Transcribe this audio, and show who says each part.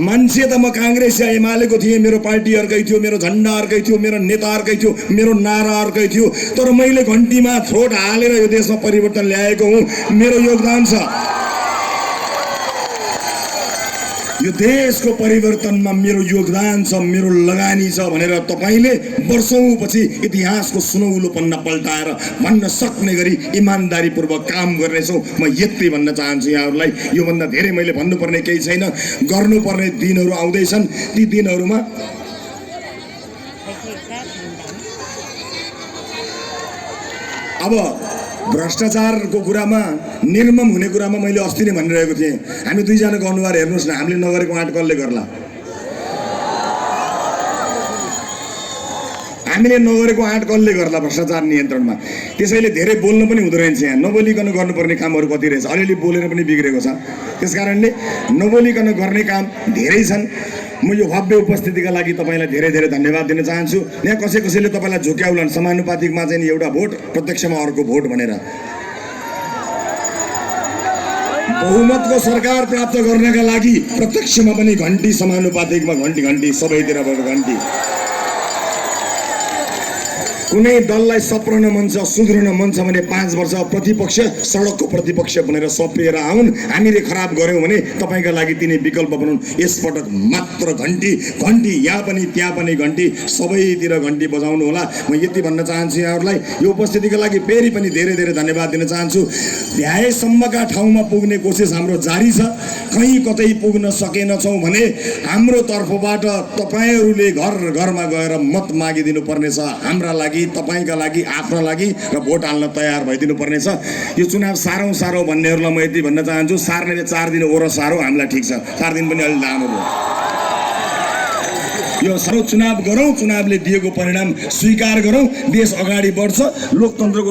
Speaker 1: मान्छे त म कांग्रेस या एमालेको थिएँ, मेरो पार्टी अर्कै थियो, मेरो झन्डा अर्कै थियो, मेरो नेता अर्कै थियो, मेरो नारा अर्कै थियो, तर मैले घन्टीमा थ्रोट हालेर यो देशमा परिवर्तन ल्याएको हुँ। मेरो योगदान छ, यो देशको परिवर्तनमा मेरो योगदान छ, मेरो लगानी छ भनेर तपाईले वर्षौंपछि इतिहासको सुनौलो पन्ना पल्टाएर भन्न सक्ने गरी इमानदारीपूर्वक काम गर्नेछौँ। म यति भन्न चाहन्छु यहाँहरूलाई। यो भन्दा धेरै मैले भन्नुपर्ने केही छैन। गर्नुपर्ने दिनहरू आउँदैछन्, ती दिनहरूमा अब भ्रष्टाचारको कुरामा, निर्मम हुने कुरामा मैले अस्ति नै भनिरहेको थिएँ, हामी दुईजनाको अनुहार हेर्नुहोस् न, हामीले नगरेको आँट कसले गर्ला? हामीले नगरेको आँट कसले गर्ला भ्रष्टाचार नियन्त्रणमा? त्यसैले धेरै बोल्नु पनि हुँदो रहेछ। यहाँ नबोलिकन गर्नुपर्ने कामहरू कति रहेछ, अलिअलि बोलेर पनि बिग्रेको छ। त्यसकारणले नबोलिकन गर्ने काम धेरै छन्। म यो भव्य उपस्थितिका लागि तपाईँलाई धेरै धेरै धन्यवाद दिन चाहन्छु। यहाँ कसैले तपाईँलाई झुक्याउलान् समानुपातिकमा चाहिँ एउटा भोट, प्रत्यक्षमा अर्को भोट भनेर। बहुमतको सरकार प्राप्त गर्नका लागि प्रत्यक्षमा पनि घन्टी, समानुपातिकमा घन्टी घन्टी, सबैतिरबाट घन्टी। कुनै दललाई सप्रन मन छ, सुध्रन मन छ भने 5 वर्ष प्रतिपक्ष, सडकको प्रतिपक्ष बनेर सपिएर आउन्। हामीले खराब गर्यौँ भने तपाईँका लागि तिनै विकल्प बनाउन्। यसपटक मात्र घन्टी घन्टी, यहाँ पनि त्यहाँ पनि घन्टी, सबैतिर घन्टी बजाउनु होला। म यति भन्न चाहन्छु यहाँहरूलाई। यो उपस्थितिका लागि फेरि पनि धेरै धेरै धन्यवाद दिन चाहन्छु। भ्याएसम्मका ठाउँमा पुग्ने कोसिस हाम्रो जारी छ। कहीँ कतै पुग्न सकेनछौँ भने हाम्रो तर्फबाट तपाईँहरूले घर घरमा गएर मत मागिदिनु पर्नेछ। हाम्रा लागि, तपाईका लागि, आफ्ना लागि र भोट हाल्न तयार भइदिनु पर्नेछ। यो चुनाव सारौँ भन्नेहरूलाई म यति भन्न चाहन्छु, सार्नेले 4 दिन ओर सारौँ, हामीलाई ठिक छ। 4 दिन पनि अलि लामो भयो। यो सारो चुनाव गरौँ, चुनावले दिएको परिणाम स्वीकार गरौँ, देश अगाडि बढ्छ, लोकतन्त्रको